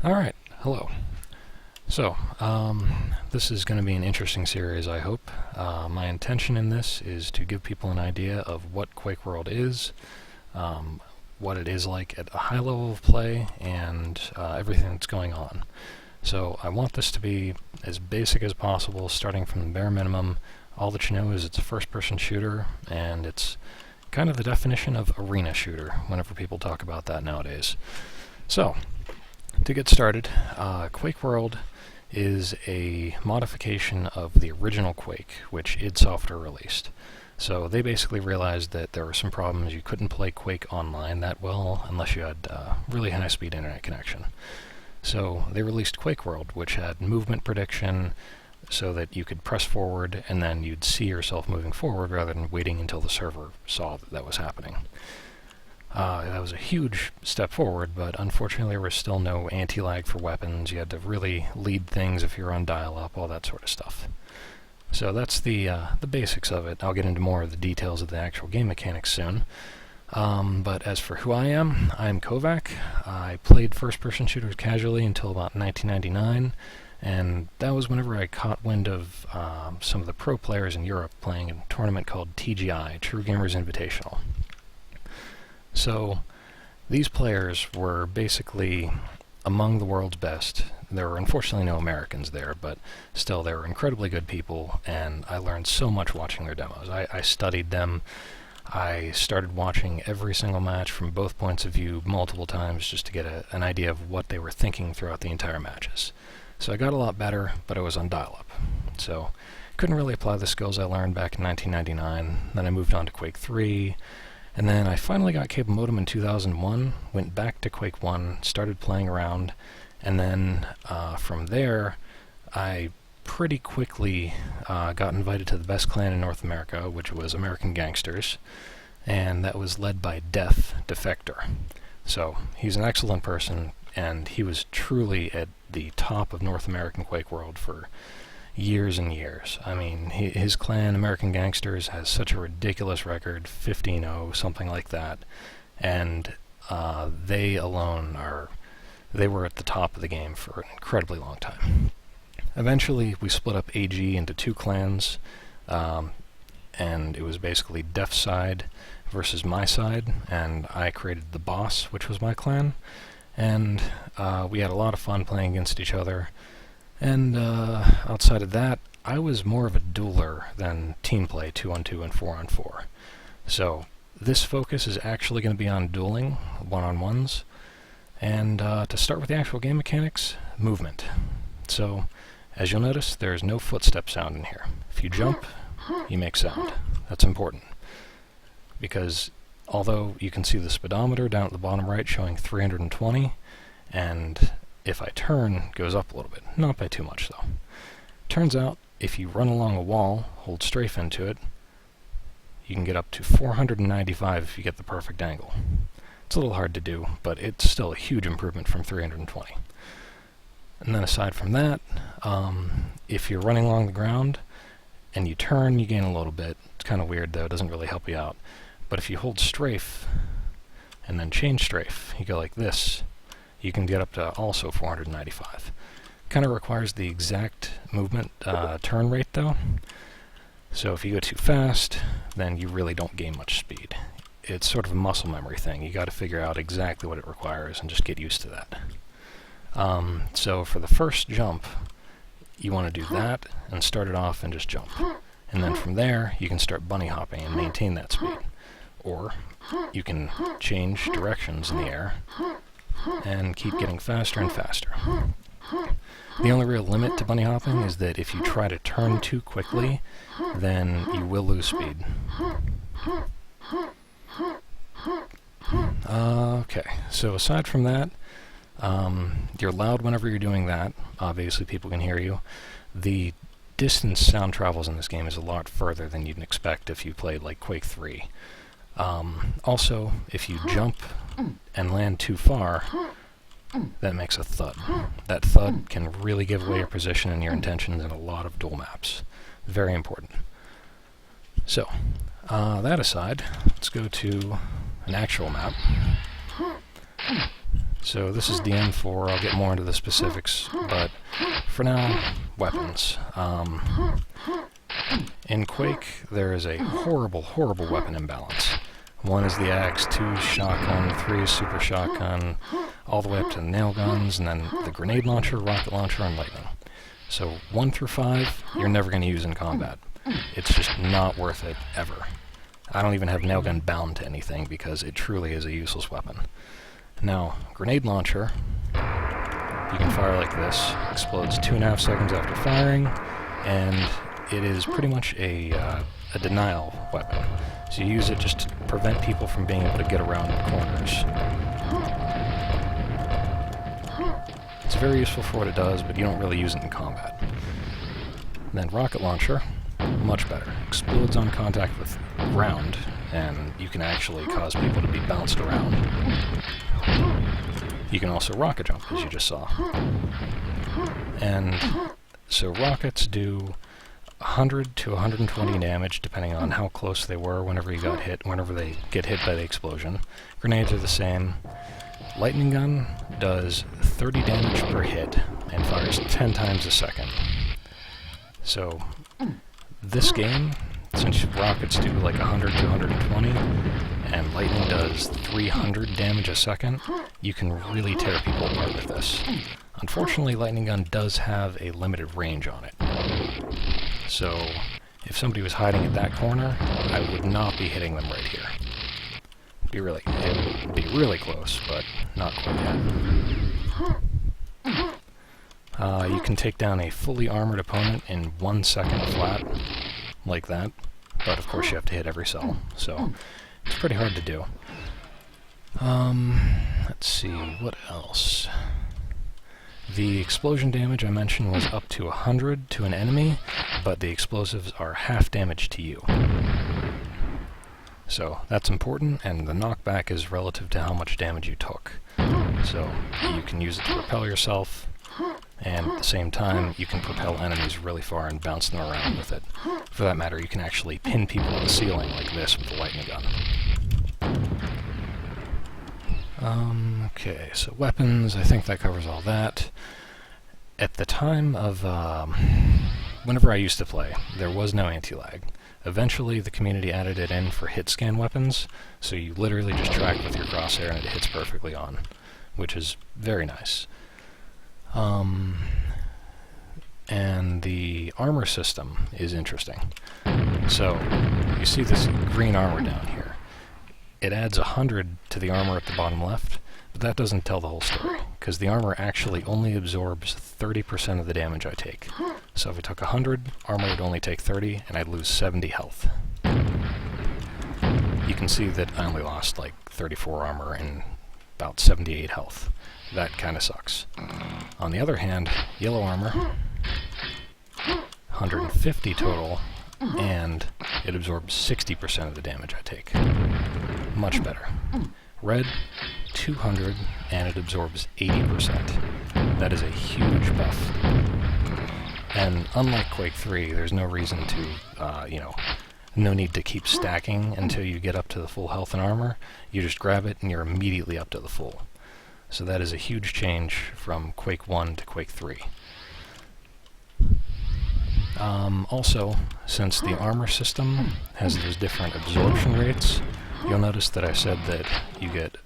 Alright, hello. So, this is going to be an interesting series, I hope. My intention in this is to give people an idea of what QuakeWorld is, what it is like at a high level of play, and everything that's going on. So I want this to be as basic as possible, starting from the bare minimum. All that you know is it's a first-person shooter, and it's kind of the definition of arena shooter, whenever people talk about that nowadays. So, to get started, QuakeWorld is a modification of the original Quake, which id Software released. So they basically realized that there were some problems. You couldn't play Quake online that well unless you had really high-speed internet connection. So they released QuakeWorld, which had movement prediction, so that you could press forward and then you'd see yourself moving forward rather than waiting until the server saw that that was happening. That was a huge step forward, but unfortunately there was still no anti-lag for weapons. You had to really lead things if you were on dial-up, all that sort of stuff. So that's the basics of it. I'll get into more of the details of the actual game mechanics soon. But as for who I am KovaaK. I played first-person shooters casually until about 1999, and that was whenever I caught wind of some of the pro players in Europe playing a tournament called TGI, True Gamers Invitational. So, these players were basically among the world's best. There were unfortunately no Americans there, but still they were incredibly good people, and I learned so much watching their demos. I studied them. I started watching every single match from both points of view multiple times just to get an idea of what they were thinking throughout the entire matches. So I got a lot better, but I was on dial-up. So, couldn't really apply the skills I learned back in 1999. Then I moved on to Quake 3. And then I finally got cable modem in 2001, went back to Quake 1, started playing around, and then from there I pretty quickly got invited to the best clan in North America, which was American Gangsters, and that was led by Defector. So he's an excellent person, and he was truly at the top of North American QuakeWorld for years and years. I mean, his clan, American Gangsters, has such a ridiculous record, 15-0, something like that, and they alone they were at the top of the game for an incredibly long time. Eventually, we split up AG into two clans, and it was basically Def's side versus my side, and I created the Boss, which was my clan, and we had a lot of fun playing against each other. And outside of that, I was more of a dueler than team play 2-on-2 and 4-on-4. So this focus is actually going to be on dueling, one-on-ones. And to start with the actual game mechanics, movement. So as you'll notice, there's no footstep sound in here. If you jump, you make sound. That's important. Because although you can see the speedometer down at the bottom right showing 320, and if I turn, it goes up a little bit. Not by too much, though. Turns out, if you run along a wall, hold strafe into it, you can get up to 495 if you get the perfect angle. It's a little hard to do, but it's still a huge improvement from 320. And then aside from that, if you're running along the ground and you turn, you gain a little bit. It's kind of weird, though. It doesn't really help you out. But if you hold strafe and then change strafe, you go like this, you can get up to also 495. Kind of requires the exact movement turn rate, though. So if you go too fast, then you really don't gain much speed. It's sort of a muscle memory thing. You got to figure out exactly what it requires and just get used to that. So for the first jump, you want to do that and start it off and just jump. And then from there, you can start bunny hopping and maintain that speed. Or you can change directions in the air and keep getting faster and faster. The only real limit to bunny hopping is that if you try to turn too quickly, then you will lose speed. Okay, so aside from that, you're loud whenever you're doing that. Obviously people can hear you. The distance sound travels in this game is a lot further than you'd expect if you played like Quake 3. Also, if you jump and land too far, that makes a thud. That thud can really give away your position and your intentions in a lot of duel maps. Very important. So, that aside, let's go to an actual map. So this is DM4, I'll get more into the specifics, but for now, weapons. In Quake, there is a horrible, horrible weapon imbalance. 1 is the axe, 2 is shotgun, 3 is super shotgun, all the way up to the nail guns, and then the grenade launcher, rocket launcher, and lightning. So 1 through 5, you're never going to use in combat. It's just not worth it, ever. I don't even have nail gun bound to anything because it truly is a useless weapon. Now, grenade launcher, you can fire like this, explodes 2.5 seconds after firing, and it is pretty much a denial weapon. So you use it just to prevent people from being able to get around the corners. It's very useful for what it does, but you don't really use it in combat. And then rocket launcher, much better. Explodes on contact with ground, and you can actually cause people to be bounced around. You can also rocket jump, as you just saw. And so rockets do 100 to 120 damage, depending on how close they were whenever they get hit by the explosion. Grenades are the same. Lightning gun does 30 damage per hit, and fires 10 times a second. So, this game, since rockets do like 100 to 120, and lightning does 300 damage a second, you can really tear people apart with this. Unfortunately, lightning gun does have a limited range on it. So, if somebody was hiding at that corner, I would not be hitting them right here. It would be really close, but not quite yet. You can take down a fully armored opponent in 1 second flat, like that. But of course you have to hit every cell, so it's pretty hard to do. Let's see, what else? The explosion damage I mentioned was up to 100 to an enemy, but the explosives are half damage to you. So that's important, and the knockback is relative to how much damage you took. So you can use it to propel yourself, and at the same time you can propel enemies really far and bounce them around with it. For that matter, you can actually pin people to the ceiling like this with the lightning gun. Okay, so weapons, I think that covers all that. At the time of, whenever I used to play, there was no anti-lag. Eventually, the community added it in for hit scan weapons, so you literally just track with your crosshair and it hits perfectly on, which is very nice. And the armor system is interesting. So, you see this green armor down here. It adds 100 to the armor at the bottom left, but that doesn't tell the whole story, because the armor actually only absorbs 30% of the damage I take. So if I took 100, armor would only take 30, and I'd lose 70 health. You can see that I only lost like 34 armor and about 78 health. That kind of sucks. On the other hand, yellow armor, 150 total, and it absorbs 60% of the damage I take. Much better. Red, 200, and it absorbs 80%. That is a huge buff. And unlike Quake 3, there's no reason to, no need to keep stacking until you get up to the full health and armor. You just grab it and you're immediately up to the full. So that is a huge change from Quake 1 to Quake 3. Also, since the armor system has those different absorption rates, you'll notice that I said that you get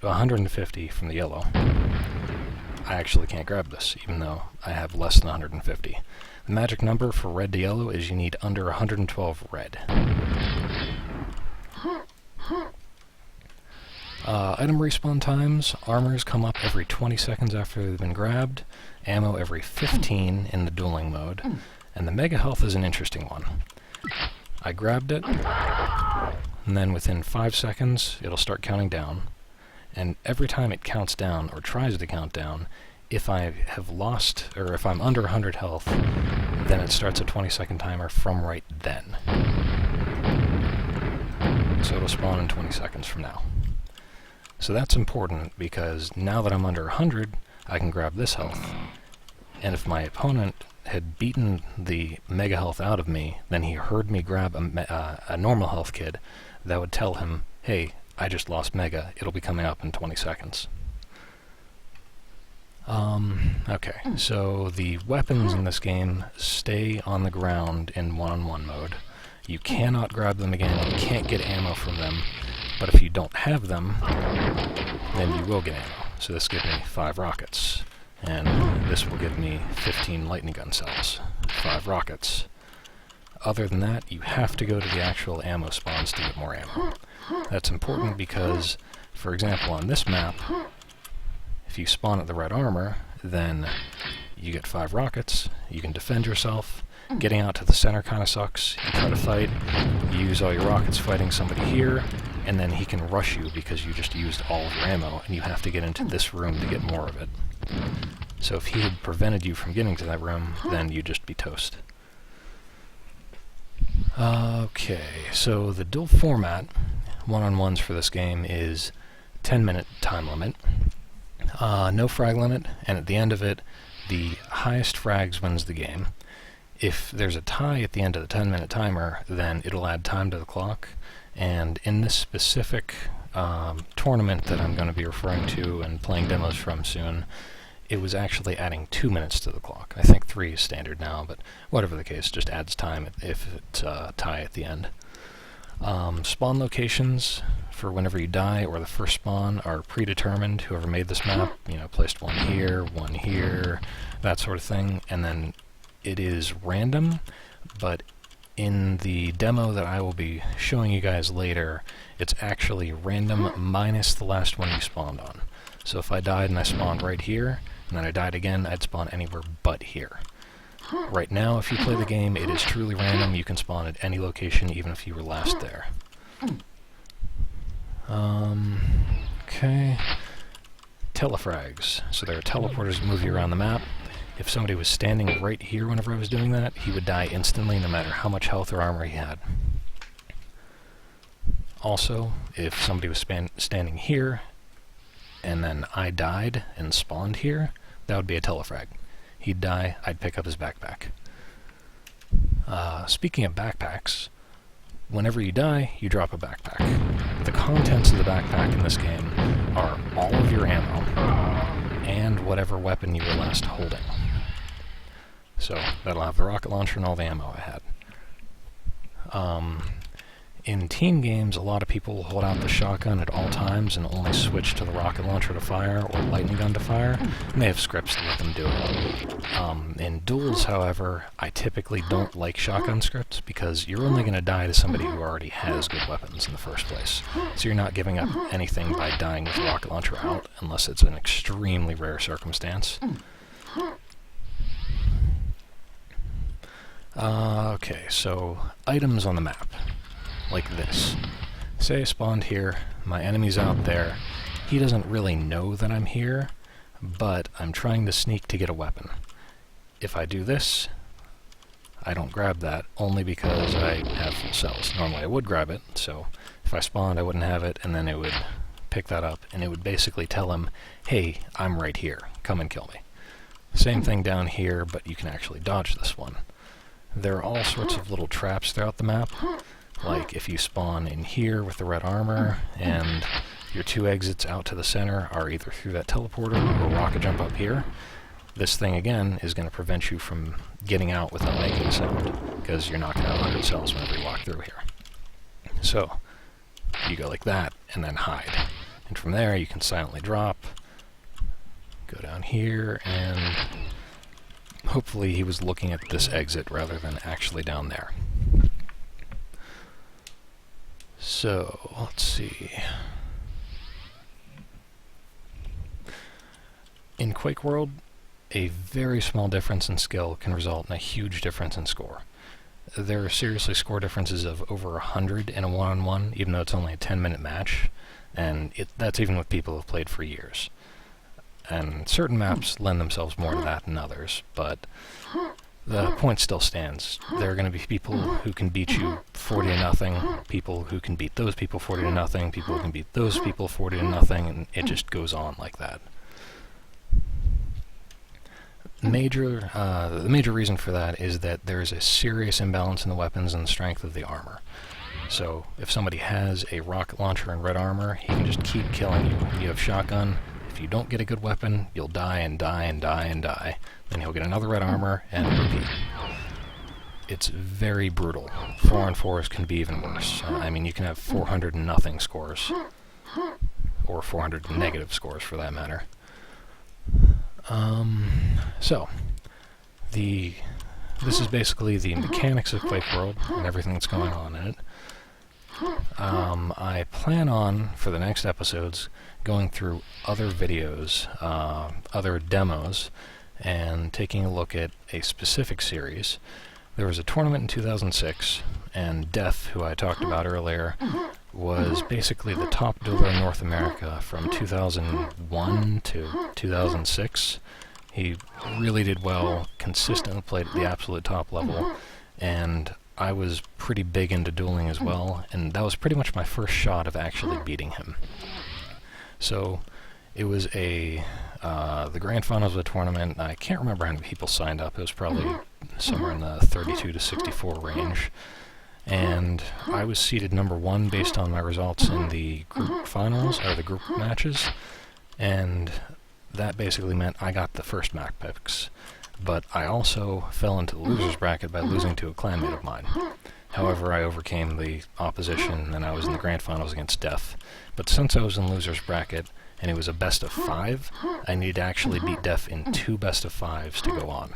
150 from the yellow. I actually can't grab this, even though I have less than 150. The magic number for red to yellow is you need under 112 red. Item respawn times. Armors come up every 20 seconds after they've been grabbed, ammo every 15 in the dueling mode, and the mega health is an interesting one. I grabbed it, and then within 5 seconds it'll start counting down, and every time it counts down, or tries to count down, if I have lost, or if I'm under 100 health, then it starts a 20-second timer from right then. So it'll spawn in 20 seconds from now. So that's important, because now that I'm under 100, I can grab this health. And if my opponent had beaten the mega health out of me, then he heard me grab a normal health kid, that would tell him, hey, I just lost mega, it'll be coming up in 20 seconds. Okay, so the weapons in this game stay on the ground in one-on-one mode. You cannot grab them again, you can't get ammo from them, but if you don't have them, then you will get ammo. So this gives me 5 rockets, and this will give me 15 lightning gun cells, 5 rockets. Other than that, you have to go to the actual ammo spawns to get more ammo. That's important because, for example, on this map, if you spawn at the red armor, then you get 5 rockets, you can defend yourself. Getting out to the center kind of sucks. You try to fight, you use all your rockets fighting somebody here, and then he can rush you because you just used all of your ammo, and you have to get into this room to get more of it. So if he had prevented you from getting to that room, then you'd just be toast. Okay, so the duel format, one-on-ones for this game, is 10-minute time limit. No frag limit, and at the end of it, the highest frags wins the game. If there's a tie at the end of the 10-minute timer, then it'll add time to the clock, and in this specific tournament that I'm going to be referring to and playing demos from soon, it was actually adding 2 minutes to the clock. I think 3 is standard now, but whatever the case, just adds time if it's a tie at the end. Spawn locations for whenever you die or the first spawn are predetermined. Whoever made this map, placed one here, that sort of thing, and then it is random, but in the demo that I will be showing you guys later, it's actually random minus the last one you spawned on. So if I died and I spawned right here, and then I died again, I'd spawn anywhere but here. Right now, if you play the game, it is truly random. You can spawn at any location, even if you were last there. Okay. Telefrags. So there are teleporters that move you around the map. If somebody was standing right here whenever I was doing that, he would die instantly no matter how much health or armor he had. Also, if somebody was standing here, and then I died and spawned here, that would be a telefrag. He'd die, I'd pick up his backpack. Speaking of backpacks, whenever you die, you drop a backpack. The contents of the backpack in this game are all of your ammo, and whatever weapon you were last holding. So, that'll have the rocket launcher and all the ammo I had. In team games, a lot of people will hold out the shotgun at all times and only switch to the rocket launcher to fire or lightning gun to fire, and they have scripts to let them do it. In duels, however, I typically don't like shotgun scripts because you're only going to die to somebody who already has good weapons in the first place. So you're not giving up anything by dying with the rocket launcher out unless it's an extremely rare circumstance. Okay, so items on the map. Like this. Say I spawned here, my enemy's out there. He doesn't really know that I'm here, but I'm trying to sneak to get a weapon. If I do this, I don't grab that, only because I have full cells. Normally I would grab it, so if I spawned I wouldn't have it, and then it would pick that up, and it would basically tell him, hey, I'm right here, come and kill me. Same thing down here, but you can actually dodge this one. There are all sorts of little traps throughout the map. Like if you spawn in here with the red armor, and your 2 exits out to the center are either through that teleporter or rocket jump up here, this thing again is going to prevent you from getting out without making a sound, because you're not going to have 100 cells whenever you walk through here. So, you go like that, and then hide. And from there you can silently drop, go down here, and hopefully he was looking at this exit rather than actually down there. So, let's see. In QuakeWorld, a very small difference in skill can result in a huge difference in score. There are seriously score differences of over 100 in a one-on-one, even though it's only a 10-minute match, and that's even with people who've played for years. And certain maps lend themselves more to that than others, but the point still stands. There are going to be people who can beat you 40-0, people who can beat those people 40-0, people who can beat those people 40-0, and it just goes on like that. The major reason for that is that there is a serious imbalance in the weapons and the strength of the armor. So if somebody has a rocket launcher and red armor, he can just keep killing you. You have shotgun. If if you don't get a good weapon, you'll die and die and die and die. Then he'll get another red armor and repeat. It's very brutal. 4 on 4s can be even worse. I mean, you can have 400 and nothing scores, or 400 negative scores for that matter. This is basically the mechanics of QuakeWorld and everything that's going on in it. I plan on, for the next episodes, going through other videos, other demos, and taking a look at a specific series. There was a tournament in 2006, and Death, who I talked about earlier, was basically the top dueler in North America from 2001 to 2006. He really did well, consistently played at the absolute top level, and I was pretty big into dueling as well, and that was pretty much my first shot of actually beating him. So it was the grand finals of the tournament. I can't remember how many people signed up. It was probably somewhere in the 32 to 64 range. And I was seeded number 1 based on my results in the group finals, or the group matches. And that basically meant I got the first map picks. But I also fell into the loser's bracket by losing to a clanmate of mine. However, I overcame the opposition, and I was in the grand finals against Death. But since I was in loser's bracket, and it was a best of 5, I needed to actually beat Death in 2 best of 5s to go on.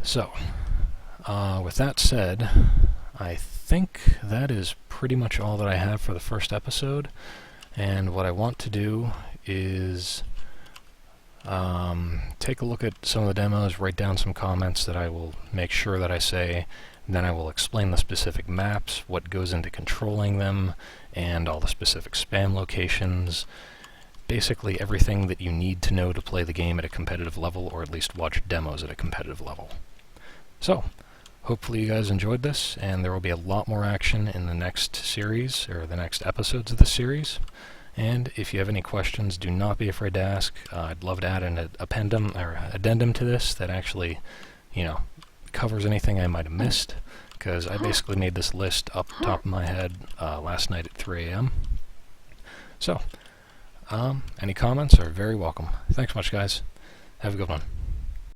So, with that said, I think that is pretty much all that I have for the first episode. And what I want to do is take a look at some of the demos, write down some comments that I will make sure that I say, then I will explain the specific maps, what goes into controlling them, and all the specific spam locations. Basically everything that you need to know to play the game at a competitive level, or at least watch demos at a competitive level. So, hopefully you guys enjoyed this, and there will be a lot more action in the next series, or the next episodes of the series. And if you have any questions, do not be afraid to ask. I'd love to add an addendum to this that actually, covers anything I might have missed, because I basically made this list up the top of my head last night at 3 a.m. So, any comments are very welcome. Thanks much, guys. Have a good one.